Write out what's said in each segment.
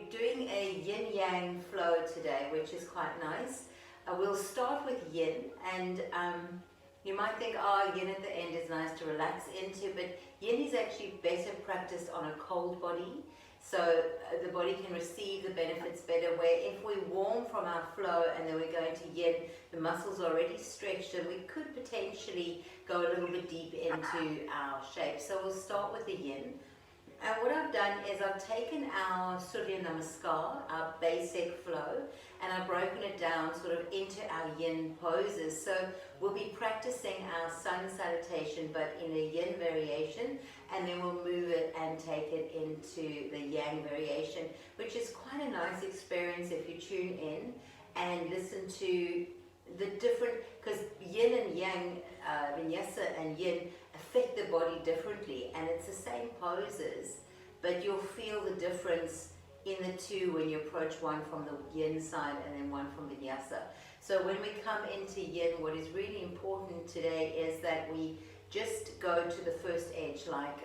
we're doing a Yin Yang Flow today, which is quite nice. We'll start with Yin, and you might think, oh, Yin at the end is nice to relax into, but Yin is actually better practiced on a cold body, so the body can receive the benefits better, where if we warm from our flow and then we're going to Yin, the muscles are already stretched and we could potentially go a little bit deep into our shape. So we'll start with the Yin. And what I've done is I've taken our Surya Namaskar, our basic flow, and I've broken it down sort of into our Yin poses. So we'll be practicing our sun salutation, but in a Yin variation, and then we'll move it and take it into the Yang variation, which is quite a nice experience if you tune in and listen to the different, because Yin and Yang, Vinyasa and Yin affect the body differently, and it's the same poses, but you'll feel the difference in the two when you approach one from the Yin side and then one from Vinyasa. So when we come into Yin, what is really important today is that we just go to the first edge, like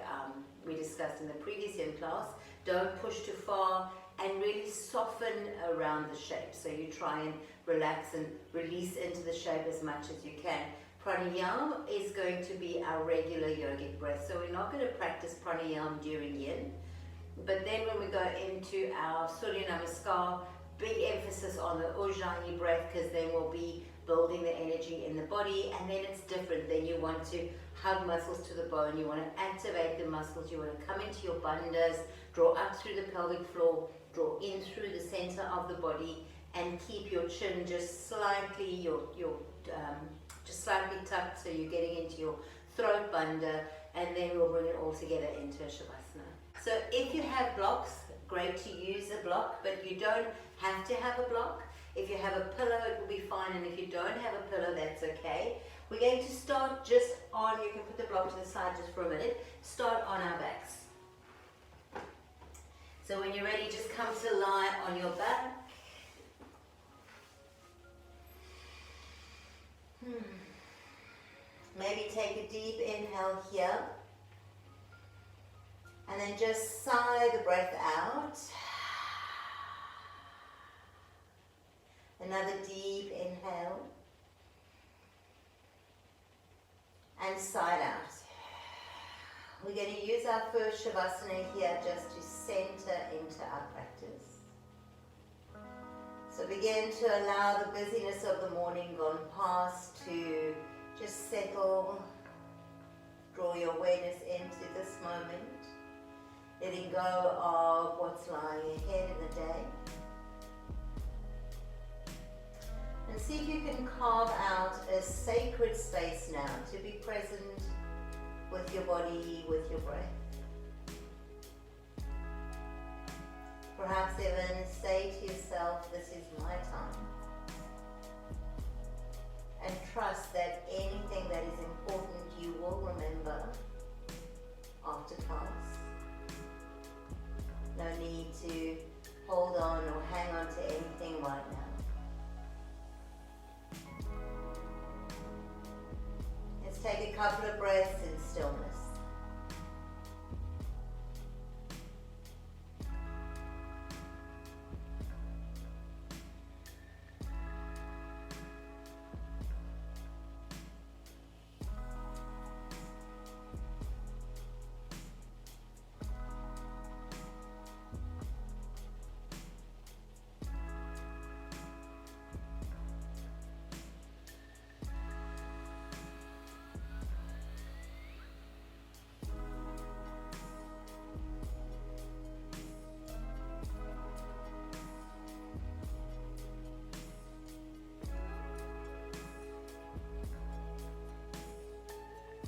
we discussed in the previous Yin class. Don't push too far, and really soften around the shape. So you try and relax and release into the shape as much as you can. Pranayama is going to be our regular yogic breath. So we're not going to practice pranayama during Yin. But then when we go into our Surya Namaskar, big emphasis on the Ujjayi breath, because then we'll be building the energy in the body, and then it's different. Then you want to hug muscles to the bone, you want to activate the muscles, you want to come into your bandhas, draw up through the pelvic floor, draw in through the center of the body, and keep your chin just slightly, just slightly tucked, so you're getting into your throat bandha, and then we'll bring it all together into a Shavasana. So if you have blocks, great to use a block, but you don't have to have a block. If you have a pillow, it will be fine, and if you don't have a pillow, that's okay. We're going to start just on, you can put the block to the side just for a minute, start on our backs. So when you're ready, just come to lie on your back. Maybe take a deep inhale here. And then just sigh the breath out. Another deep inhale. And sigh it out. We're going to use our first Shavasana here just to center into our practice. So begin to allow the busyness of the morning gone past to just settle. Draw your awareness into this moment, letting go of what's lying ahead in the day. And see if you can carve out a sacred space now to be present with your body, with your breath. Perhaps even say to yourself, this is my time. And trust that anything that is important you will remember after class. No need to hold on or hang on to anything right now. Let's take a couple of breaths in stillness.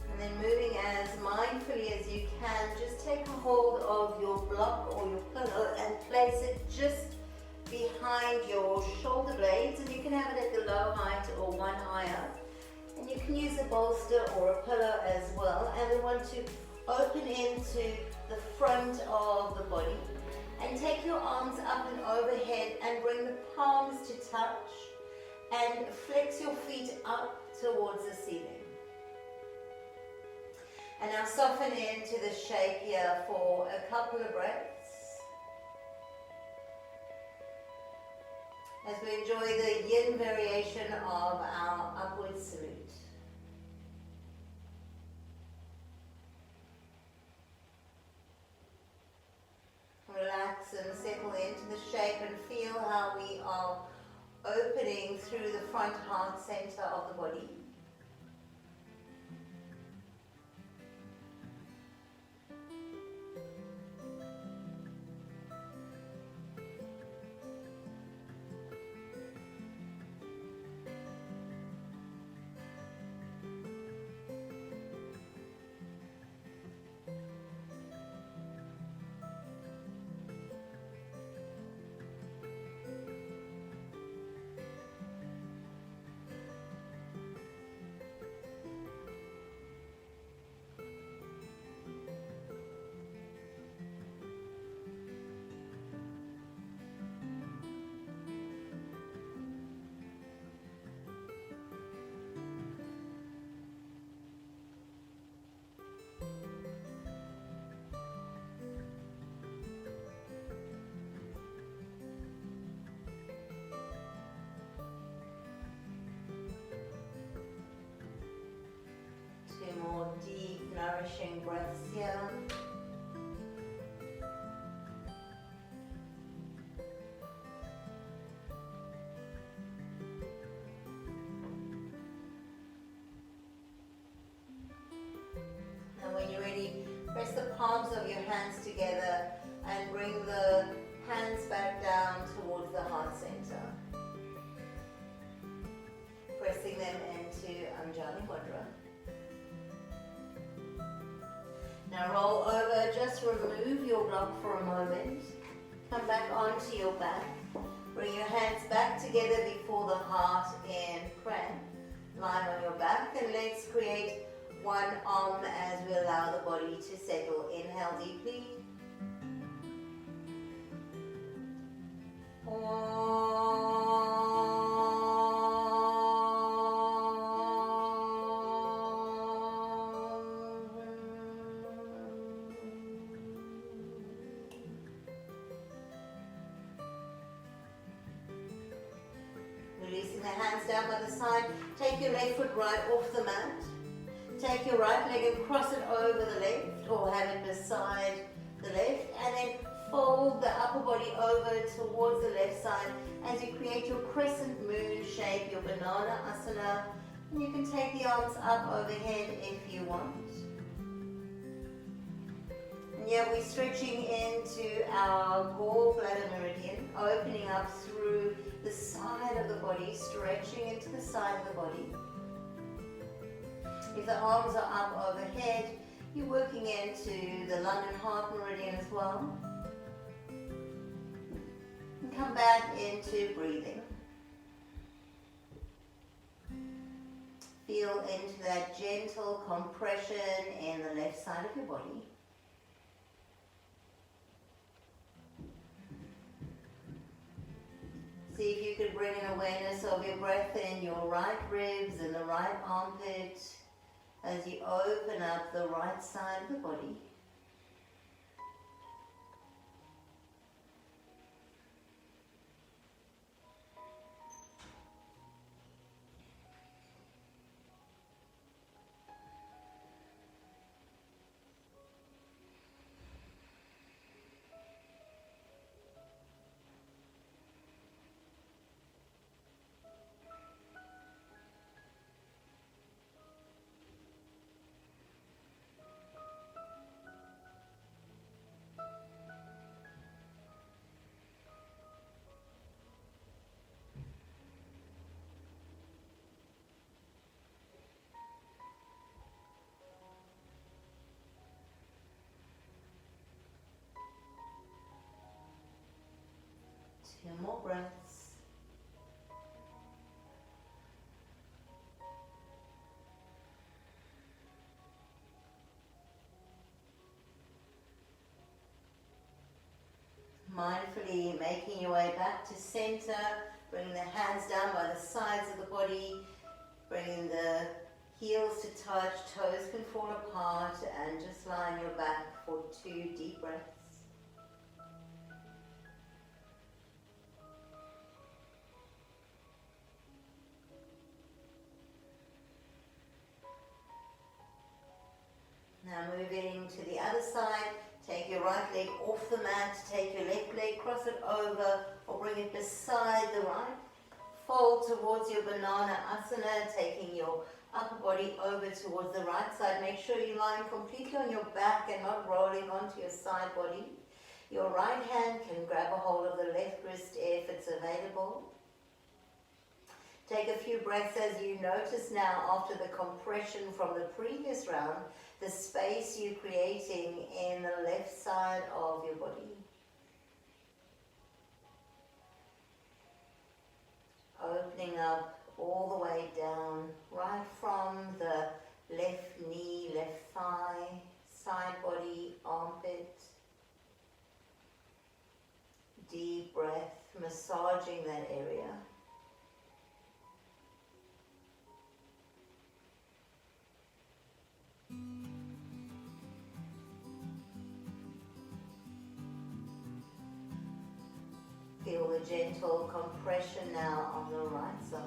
And then moving as mindfully as you can, just take a hold of your block or your pillow and place it just behind your shoulder blades, and you can have it at the low height or one higher. And you can use a bolster or a pillow as well. And we want to open into the front of the body and take your arms up and overhead and bring the palms to touch and flex your feet up towards the ceiling. And now soften into the shape here for a couple of breaths. to enjoy the yin variation of our upward salute. Relax and settle into the shape and feel how we are opening through the front heart center of the body. Two more deep, nourishing breaths here. And when you're ready, press the palms of your hands together and bring the hands back down towards the heart center. Pressing them into Anjali Mudra. Now roll over, just remove your block for a moment. Come back onto your back. Bring your hands back together before the heart in prayer. Lying on your back, and let's create one as we allow the body to settle. Inhale deeply. Releasing the hands down by the side. Take your left foot right off the mat. Take your right leg and cross it over the left, or have it beside the left, and then fold the upper body over towards the left side as you create your crescent moon shape, your banana asana. And you can take the arms up overhead if you want. And yeah, we're stretching into our gallbladder meridian, opening up through the side of the body, stretching into the side of the body. If the arms are up overhead, you're working into the London heart meridian as well. And come back into breathing. Feel into that gentle compression in the left side of your body. See if you could bring an awareness of your breath in your right ribs and the right armpit as you open up the right side of the body. Two more breaths. Mindfully making your way back to center, bringing the hands down by the sides of the body, bringing the heels to touch, toes can fall apart, and just lie on your back for 2 deep breaths. Now moving to the other side, take your right leg off the mat, take your left leg, cross it over or bring it beside the right. Fold towards your banana asana, taking your upper body over towards the right side. Make sure you're lying completely on your back and not rolling onto your side body. Your right hand can grab a hold of the left wrist if it's available. Take a few breaths as you notice now, after the compression from the previous round, the space you're creating in the left side of your body. Opening up all the way down, right from the left knee, left thigh, side body, armpit. Deep breath, massaging that area. Feel the gentle compression now on the right side.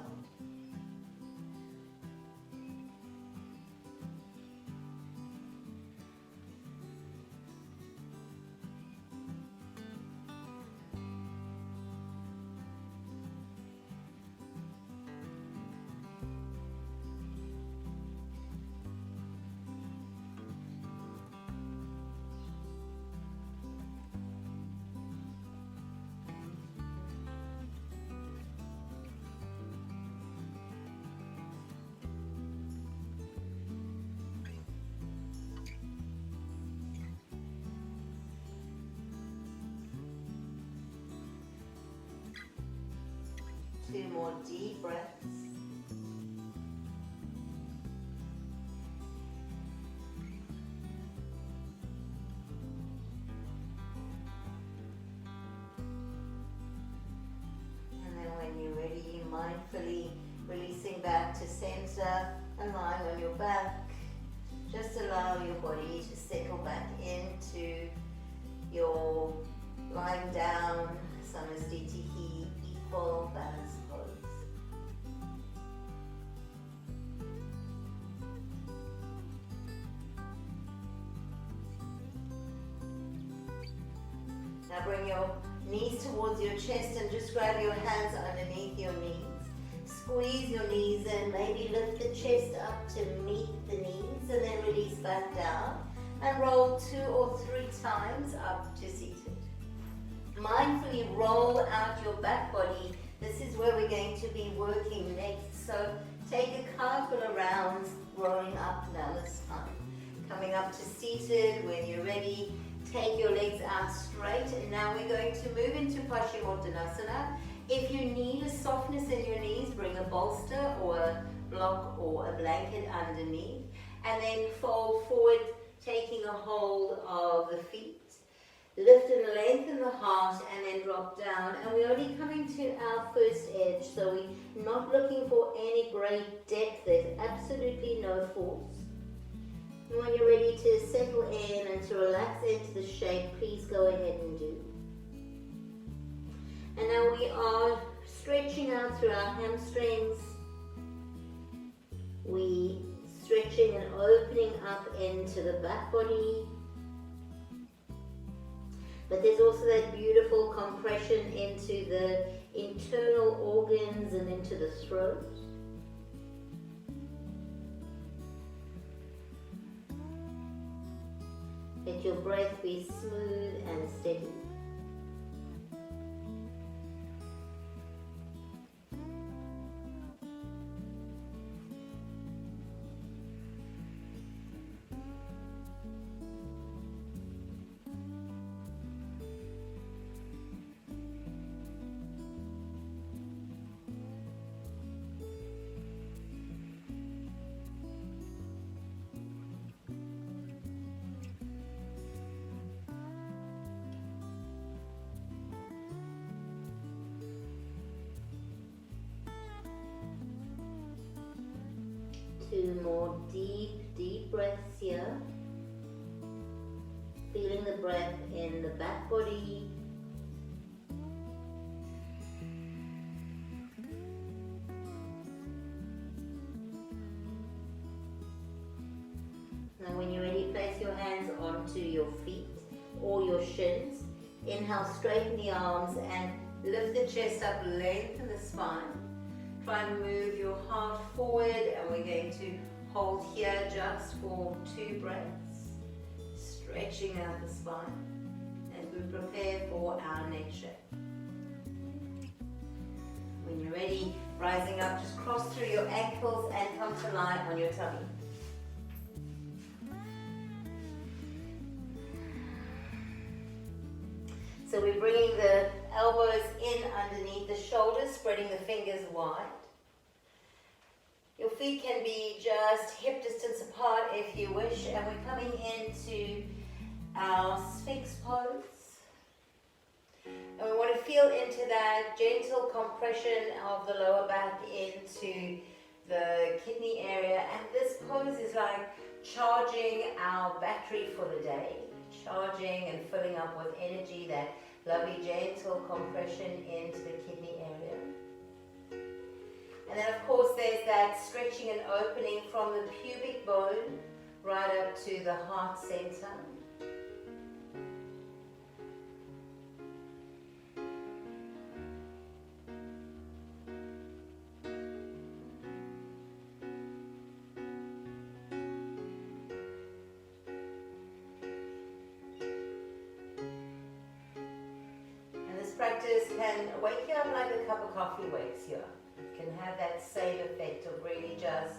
Two more deep breaths. And then when you're ready, mindfully releasing back to center and lying on your back. Just allow your body to settle back into your lying down, samastitihi, equal balance pose. Now bring your knees towards your chest and just grab your hands underneath your knees. Squeeze your knees in, maybe lift the chest up to meet the knees and then release back down and roll 2 or 3 times up to seated. Mindfully roll out your back body. This is where we're going to be working next. So take a couple of rounds rolling up and down the spine. Coming up to seated. When you're ready, take your legs out straight. And now we're going to move into Paschimottanasana. If you need a softness in your knees, bring a bolster or a block or a blanket underneath. And then fold forward, taking a hold of the feet. Lift and lengthen the heart and then drop down. And we're only coming to our first edge, so we're not looking for any great depth. There's absolutely no force. And when you're ready to settle in and to relax into the shape, please go ahead and do. And now we are stretching out through our hamstrings. We stretching and opening up into the back body. But there's also that beautiful compression into the internal organs and into the throat. Let your breath be smooth and steady. Two more deep breaths here. Feeling the breath in the back body. Now when you're ready, place your shins. Inhale, straighten the arms and lift the chest up, lengthen the spine. Try and move your heart forward, and we're going to hold here just for 2 breaths, stretching out the spine as we prepare for our next shape. When you're ready, rising up, just cross through your ankles and come to lie on your tummy. So we're bringing the elbows in underneath the shoulders, spreading the fingers wide. Your feet can be just hip distance apart if you wish, and we're coming into our Sphinx pose. And we want to feel into that gentle compression of the lower back into the kidney area. And this pose is like charging our battery for the day, charging and filling up with energy, that lovely gentle compression into the kidney area. And then of course there's that stretching and opening from the pubic bone right up to the heart center. Practice can wake you up like a cup of coffee wakes you up. It can have that same effect of really just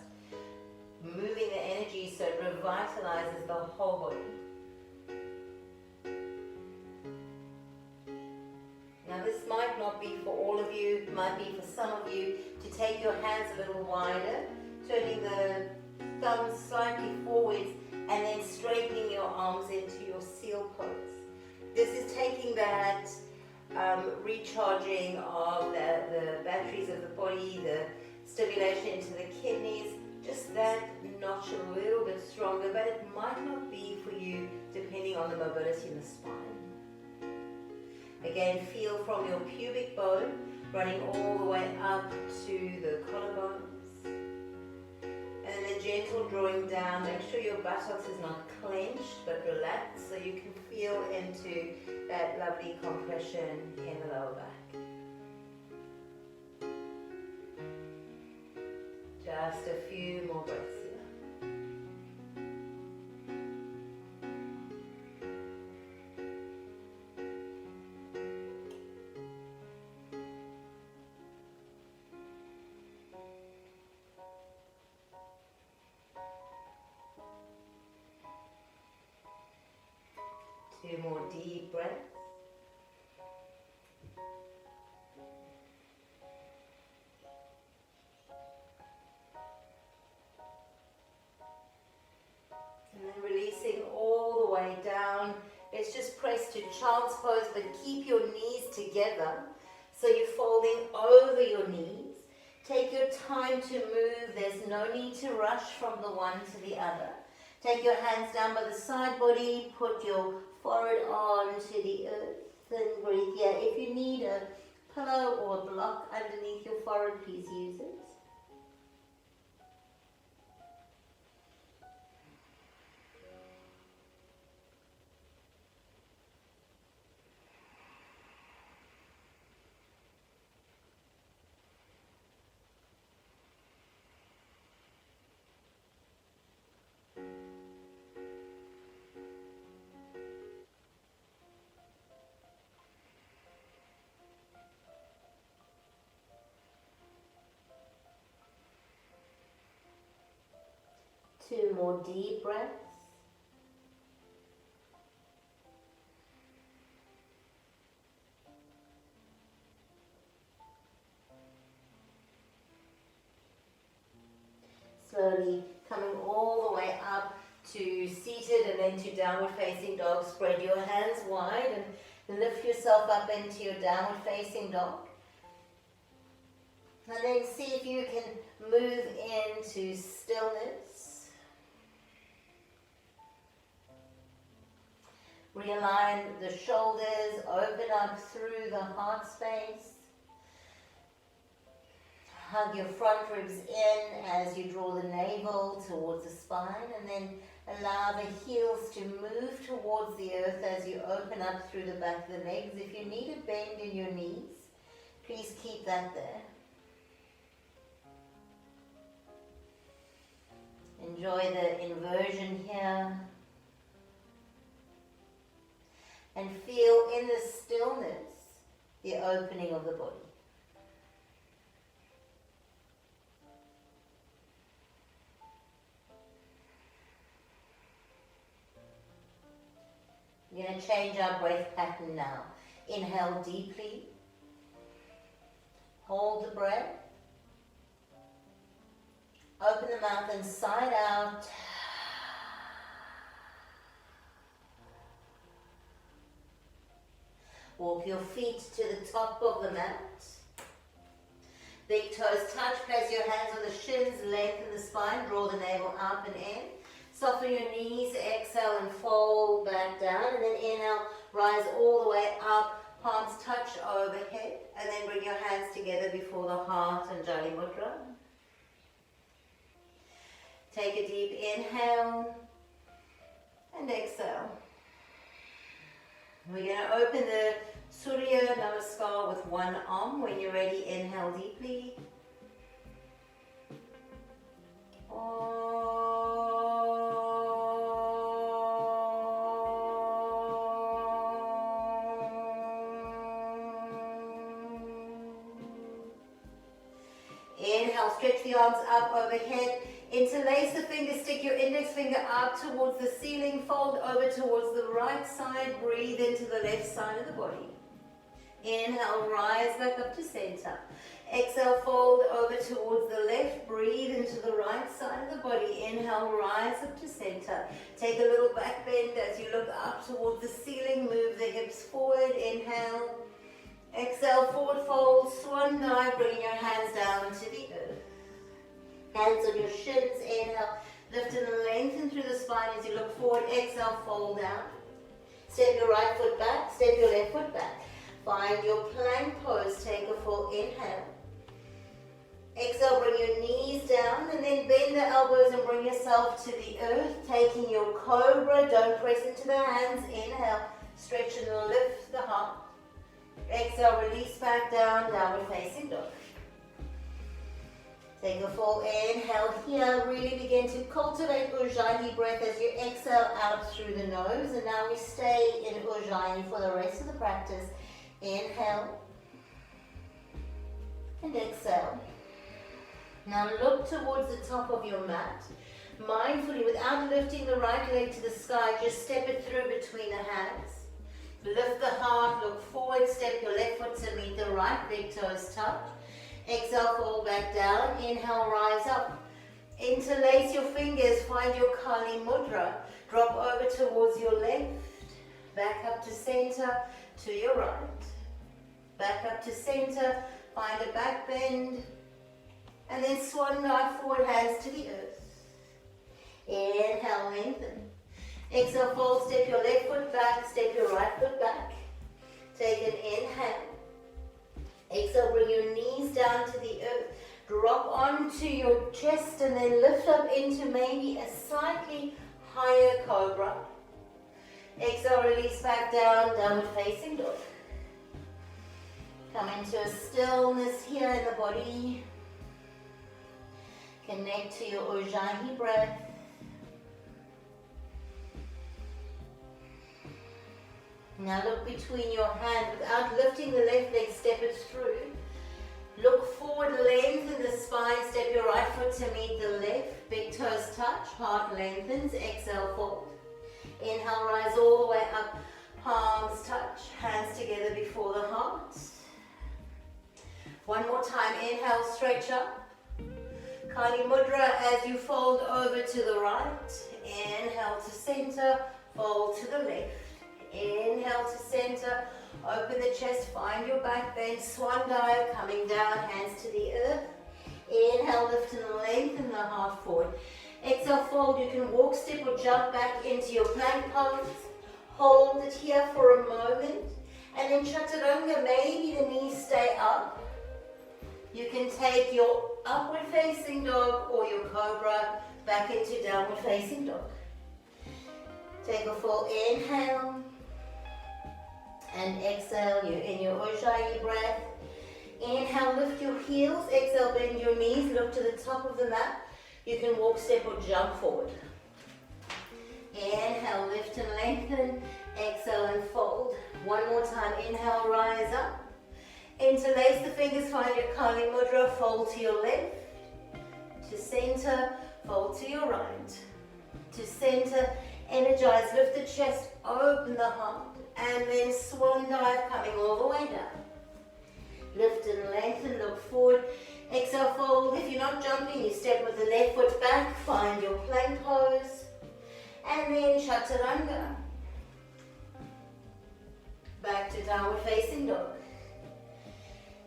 moving the energy so it revitalizes the whole body. Now this might not be for all of you, it might be for some of you to take your hands a little wider, turning the thumbs slightly forwards and then straightening your arms into your seal pose. This is taking that recharging of the batteries of the body, the stimulation into the kidneys, just that notch a little bit stronger, but it might not be for you depending on the mobility in the spine. Again, feel from your pubic bone running all the way up to the collarbones. And then gentle drawing down. Make sure your buttocks is not clenched but relaxed so you can feel into that lovely compression in the lower back. Just a few more breaths here. 2 more deep breaths. And then releasing all the way down. Let's just press to child's pose, but keep your knees together. So you're folding over your knees. Take your time to move. There's no need to rush from the one to the other. Take your hands down by the side body. Put your forehead onto the earth and breathe here. If you need a pillow or a block underneath your forehead, please use it. Two more deep breaths. Slowly coming all the way up to seated and then to downward facing dog. Spread your hands wide and lift yourself up into your downward facing dog. And then see if you can move into stillness. Realign the shoulders, open up through the heart space. Hug your front ribs in as you draw the navel towards the spine, and then Allow the heels to move towards the earth as you open up through the back of the legs. If you need a bend in your knees, please keep that there. Enjoy the inversion here. And feel in the stillness the opening of the body. We're going to change our breath pattern now. Inhale deeply. Hold the breath. Open the mouth and sigh out. Walk your feet to the top of the mat. Big toes touch. Place your hands on the shins. Lengthen the spine. Draw the navel up and in. Soften your knees. Exhale and fold back down. And then inhale. Rise all the way up. Palms touch overhead. And then bring your hands together before the heart and Jali Mudra. Take a deep inhale. And exhale. We're going to open the Surya Namaskar with one arm. When you're ready, inhale deeply. Inhale, stretch the arms up overhead. Interlace the fingers, stick your index finger up towards the ceiling, fold over towards the right side, breathe into the left side of the body. Inhale, rise back up to center. Exhale, fold over towards the left, breathe into the right side of the body. Inhale, rise up to center. Take a little back bend as you look up towards the ceiling, move the hips forward. Inhale, exhale, forward fold, swan dive, bringing your hands down to the earth. Hands on your shins, inhale, lift and lengthen through the spine as you look forward. Exhale, fold down. Step your right foot back, step your left foot back. Find your plank pose, take a full inhale. Exhale, bring your knees down and then bend the elbows and bring yourself to the earth. Taking your cobra, don't press into the hands. Inhale, stretch and lift the heart. Exhale, release back down, downward facing dog. Take a full inhale here. Really begin to cultivate Ujjayi breath as you exhale out through the nose. And now we stay in Ujjayi for the rest of the practice. Inhale and exhale. Now look towards the top of your mat. Mindfully, without lifting the right leg to the sky, just step it through between the hands. Lift the heart, look forward, step your left foot to meet the right, big toes touch. Exhale, fall back down. Inhale, rise up. Interlace your fingers, find your Kali Mudra. Drop over towards your left, back up to center, to your right. Back up to center, find a back bend, and then swan dive forward, hands to the earth. Inhale, lengthen. Exhale, fold, step your left foot back, step your right foot back. Take an inhale. Exhale, bring your knees down to the earth. Drop onto your chest and then lift up into maybe a slightly higher cobra. Exhale, release back down, downward facing dog. Come into a stillness here in the body. Connect to your Ujjayi breath. Now look between your hands. Without lifting the left leg, step it through. Look forward, lengthen the spine. Step your right foot to meet the left. Big toes touch, heart lengthens. Exhale, fold. Inhale, rise all the way up. Palms touch, hands together before the heart. One more time. Inhale, stretch up. Kali Mudra as you fold over to the right. Inhale to center, fold to the left. Inhale to center, open the chest, find your back bend, swan dive, coming down, hands to the earth. Inhale, lift and lengthen the heart forward. Exhale, fold. You can walk, step or jump back into your plank pose. Hold it here for a moment. And then Chaturanga, maybe the knees stay up. You can take your upward facing dog or your cobra back into downward facing dog. Take a full inhale and exhale. You're in your Ujjayi breath. Inhale, lift your heels. Exhale, bend your knees. Look to the top of the mat. You can walk, step, or jump forward. Inhale, lift and lengthen. Exhale and fold. One more time. Inhale, rise up. Interlace the fingers, find your Kali Mudra. Fold to your left. To center, fold to your right. To center, energize, lift the chest, open the heart. And then swan dive, coming all the way down. Lift and lengthen, look forward. Exhale, fold. If you're not jumping, you step with the left foot back. Find your plank pose. And then Chaturanga. Back to downward facing dog.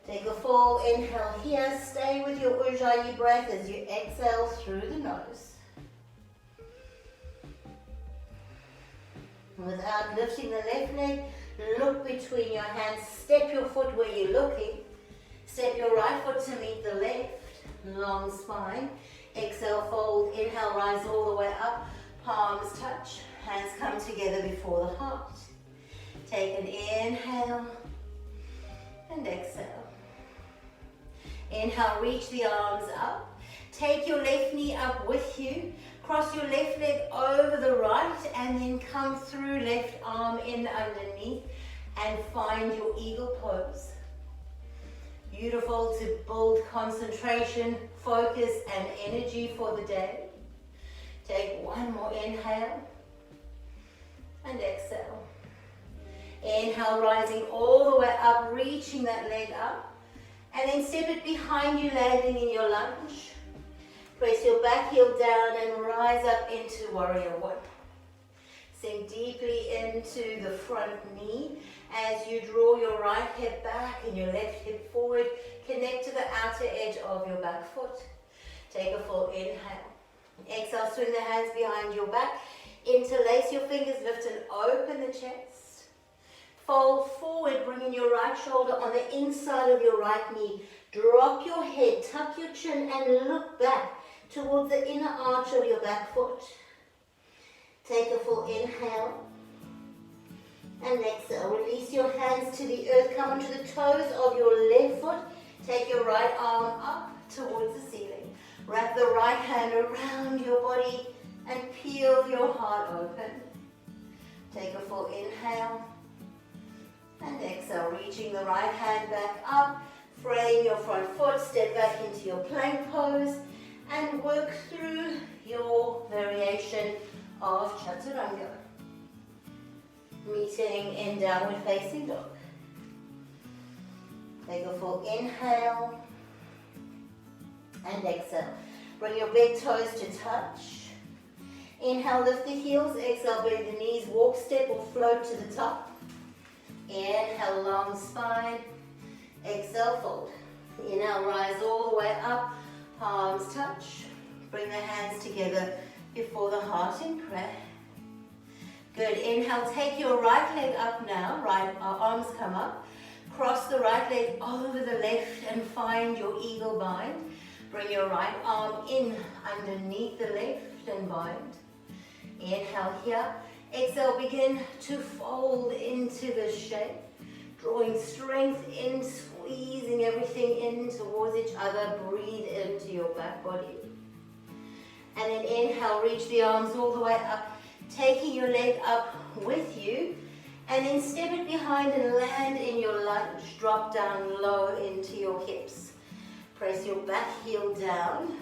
Take a full inhale here. Stay with your Ujjayi breath as you exhale through the nose. Without lifting the left leg, look between your hands. Step your foot where you're looking. Step your right foot to meet the left. Long spine. Exhale, fold. Inhale, rise all the way up. Palms touch. Hands come together before the heart. Take an inhale and exhale. Inhale, reach the arms up. Take your left knee up with you. Cross your left leg over the right and then come through, left arm in underneath and find your eagle pose. Beautiful to build concentration, focus and energy for the day. Take one more inhale and exhale. Inhale, rising all the way up, reaching that leg up. And then step it behind you, landing in your lunge. Press your back heel down and rise up into warrior one. Sink deeply into the front knee as you draw your right hip back and your left hip forward. Connect to the outer edge of your back foot. Take a full inhale. Exhale, swing the hands behind your back. Interlace your fingers, lift and open the chest. Fold forward, bringing your right shoulder on the inside of your right knee. Drop your head, tuck your chin and look back towards the inner arch of your back foot. Take a full inhale and exhale. Release your hands to the earth. Come onto the toes of your left foot. Take your right arm up towards the ceiling. Wrap the right hand around your body and peel your heart open. Take a full inhale and exhale. Reaching the right hand back up. Frame your front foot. Step back into your plank pose and work through your variation of Chaturanga. Meeting in downward facing dog. Take a full inhale and exhale. Bring your big toes to touch. Inhale, lift the heels. Exhale, bend the knees. Walk, step or float to the top. Inhale, long spine. Exhale, fold. Inhale, rise all the way up. Palms touch. Bring the hands together before the heart in prayer. Good. Inhale, take your right leg up now. Right arms come up. Cross the right leg over the left and find your eagle bind. Bring your right arm in underneath the left and bind. Inhale here. Exhale, begin to fold into the shape. Drawing strength in, squeezing everything in towards each other. Breathe into your back body. And then inhale, reach the arms all the way up. Taking your leg up with you. And then step it behind and land in your lunge. Drop down low into your hips. Press your back heel down.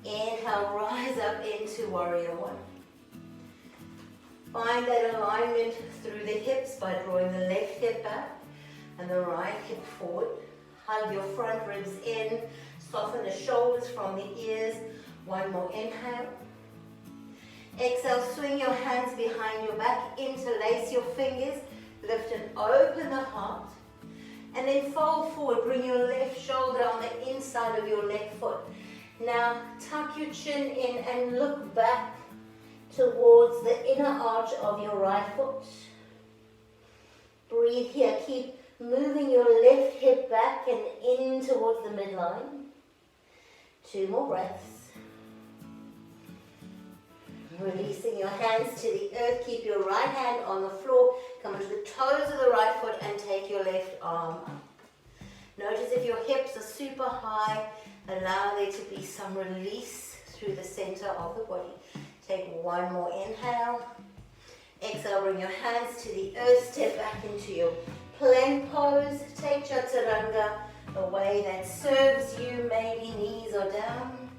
Inhale, rise up into warrior one. Find that alignment through the hips by drawing the left hip back and the right hip forward. Hug your front ribs in. Soften the shoulders from the ears. One more inhale. Exhale, swing your hands behind your back. Interlace your fingers. Lift and open the heart. And then fold forward. Bring your left shoulder on the inside of your left foot. Now tuck your chin in and look back towards the inner arch of your right foot. Breathe here. Keep moving your left hip back and in towards the midline. 2 more breaths. Releasing your hands to the earth. Keep your right hand on the floor. Come onto the toes of the right foot and take your left arm up. Notice if your hips are super high, allow there to be some release through the center of the body. Take one more inhale. Exhale, bring your hands to the earth. Step back into your plank pose. Take chaturanga, a way that serves you. Maybe knees are down.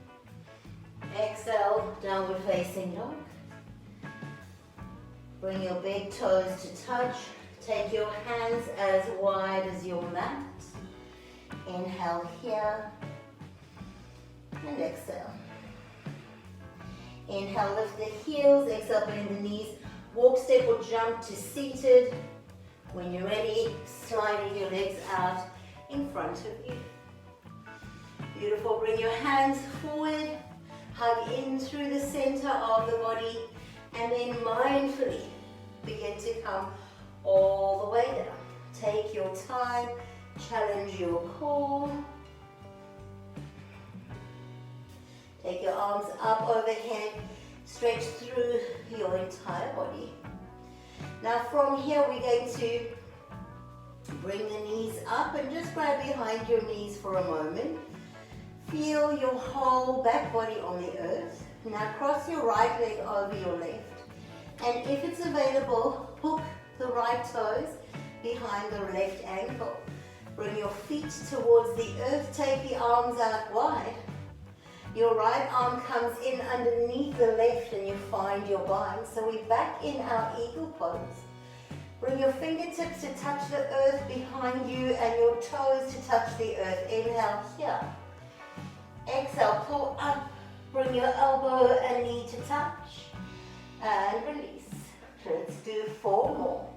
Exhale, downward facing dog. Bring your big toes to touch. Take your hands as wide as your mat. Inhale here. And exhale. Inhale, lift the heels. Exhale, bend the knees. Walk, step or jump to seated. When you're ready, sliding your legs out in front of you. Beautiful. Bring your hands forward. Hug in through the center of the body and then mindfully begin to come all the way down. Take your time, challenge your core. Take your arms up overhead, stretch through your entire body. Now from here we're going to bring the knees up and just grab behind your knees for a moment. Feel your whole back body on the earth. Now cross your right leg over your left. And if it's available, hook the right toes behind the left ankle. Bring your feet towards the earth. Take the arms out wide. Your right arm comes in underneath the left and you find your bind. So we're back in our eagle pose. Bring your fingertips to touch the earth behind you and your toes to touch the earth. Inhale here. Exhale, pull up, bring your elbow and knee to touch, and release. Let's do 4 more.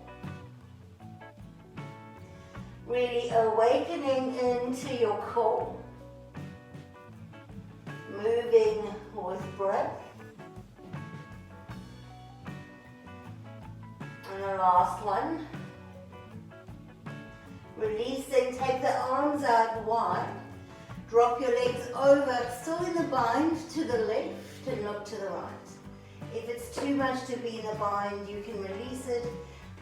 Really awakening into your core. Moving with breath. And the last one. Releasing, take the arms out wide. Drop your legs over, still in the bind, to the left and look to the right. If it's too much to be in the bind, you can release it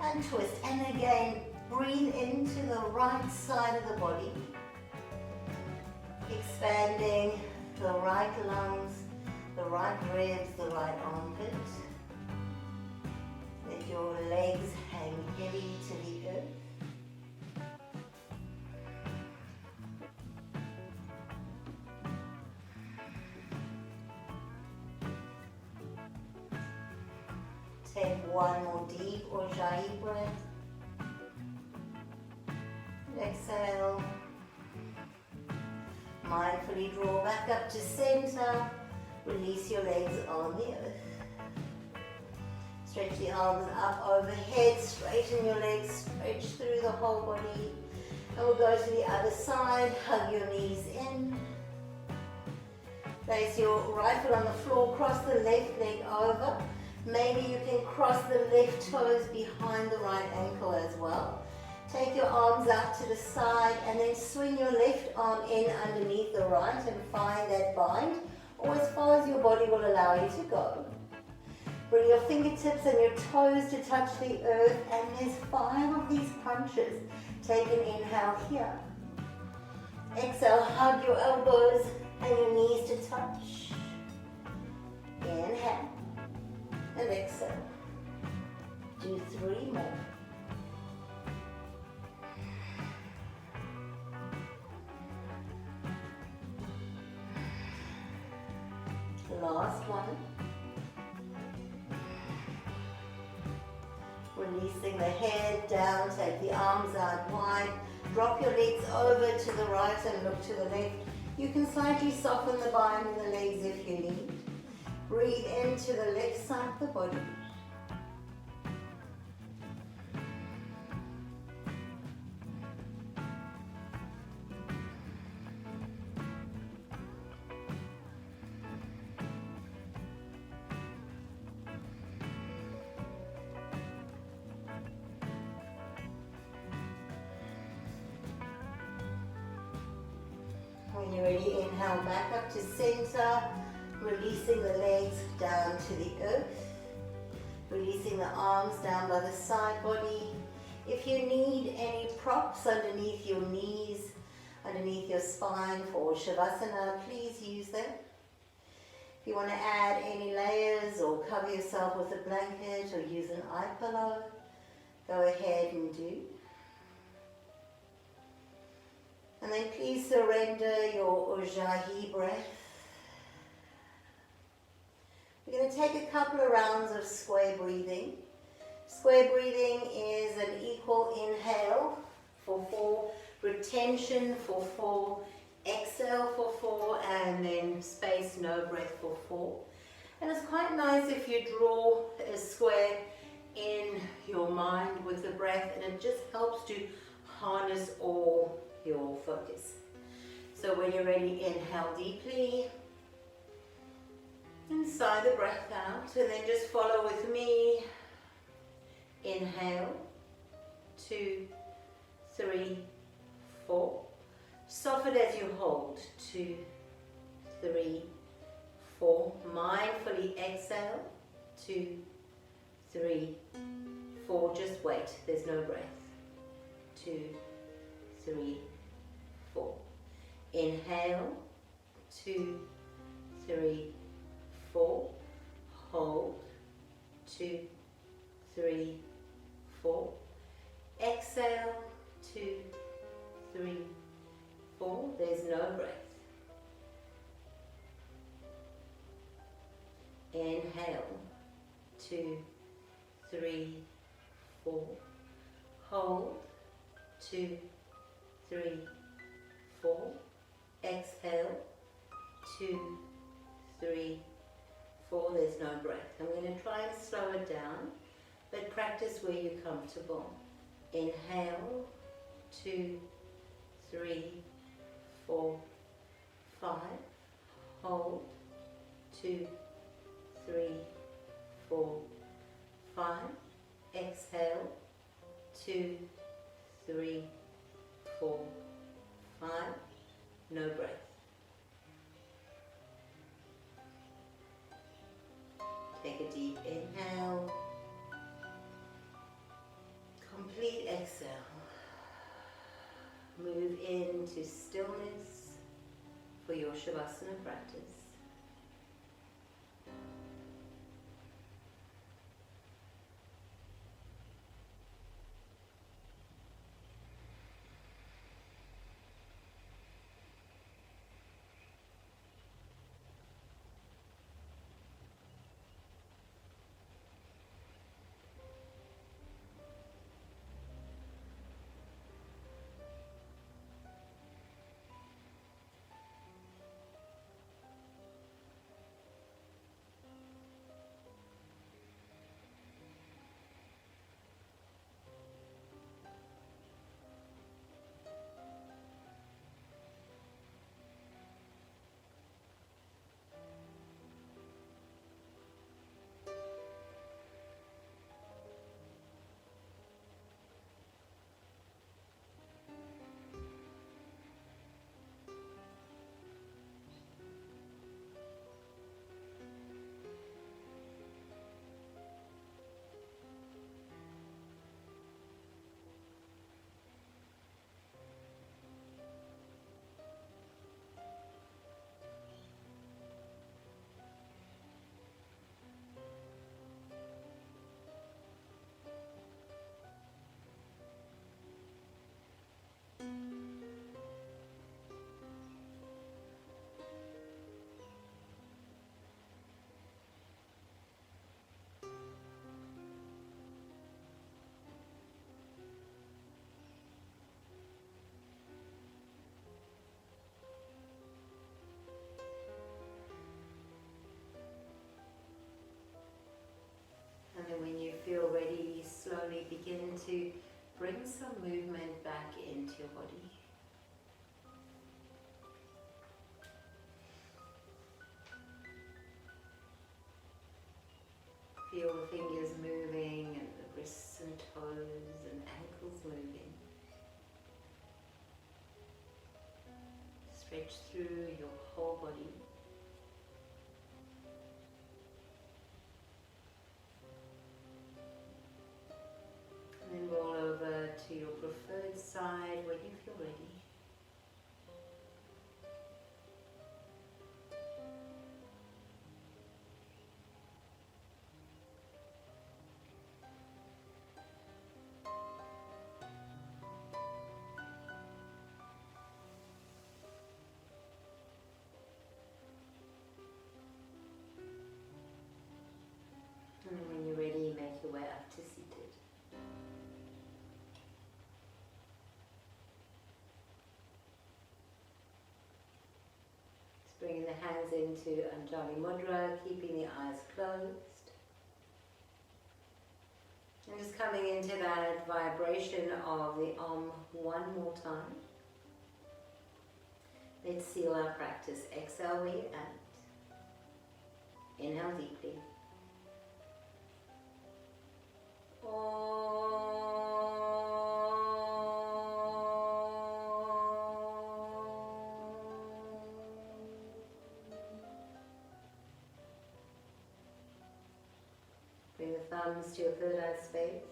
and twist. And again, breathe into the right side of the body. Expanding the right lungs, the right ribs, the right armpit. Let your legs hang heavy to the earth. Take one more deep Ujjayi breath. Exhale. Mindfully draw back up to center. Release your legs on the earth. Stretch the arms up overhead. Straighten your legs. Stretch through the whole body. And we'll go to the other side. Hug your knees in. Place your right foot on the floor. Cross the left leg over. Maybe you can cross the left toes behind the right ankle as well. Take your arms out to the side and then swing your left arm in underneath the right and find that bind, or as far as your body will allow you to go. Bring your fingertips and your toes to touch the earth, and there's 5 of these punches. Take an inhale here. Exhale, hug your elbows and your knees to touch. Inhale. And exhale. Do 3 more. Last one. Releasing the head down, take the arms out wide. Drop your legs over to the right and look to the left. You can slightly soften the bind in the legs if you need. Breathe into the left side of the body. When you're ready, inhale back up to center. Releasing the legs down to the earth. Releasing the arms down by the side body. If you need any props underneath your knees, underneath your spine for Shavasana, please use them. If you want to add any layers or cover yourself with a blanket or use an eye pillow, go ahead and do. And then please surrender your Ujjayi breath. We're going to take a couple of rounds of square breathing. Square breathing is an equal inhale for 4, retention for 4, exhale for 4, and then space, no breath for 4. And it's quite nice if you draw a square in your mind with the breath, and it just helps to harness all your focus. So when you're ready, inhale deeply. And sigh the breath out, and then just follow with me. Inhale, 2, 3, 4. Soften as you hold, 2, 3, 4. Mindfully exhale, 2, 3, 4. Just wait, there's no breath. 2, 3, 4. Inhale, 2, 3, 4. Hold, 2, 3, 4. Exhale, 2, 3, 4. There's no breath. Inhale, 2, 3, 4. Hold, 2, 3, 4. Exhale, 2, 3, 4. There's no breath. I'm going to try and slow it down, but practice where you're comfortable. Inhale, 2, 3, 4, 5. Hold, 2, 3, 4, 5. Exhale, 2, 3, 4, 5. No breath. Take a deep inhale. Complete exhale. Move into stillness for your Shavasana practice. And then when you feel ready, slowly begin to bring some movement back into your body. Feel the fingers moving and the wrists and toes and ankles moving. Stretch through your whole body. ready. And when you're ready, make your way up to seated. Just bringing the hands into Anjali Mudra, keeping the eyes closed. And just coming into that vibration of the Om one more time. Let's seal our practice. Exhale where you're at. Inhale deeply. Bring the thumbs to your third eye space,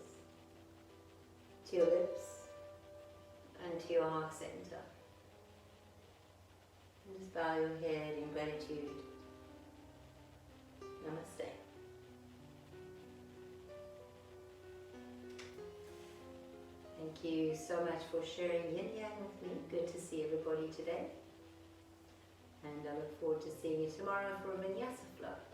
to your lips, and to your heart center. And just bow your head in gratitude. Namaste. Thank you so much for sharing Yin Yang with me. Good to see everybody today. And I look forward to seeing you tomorrow for a Vinyasa flow.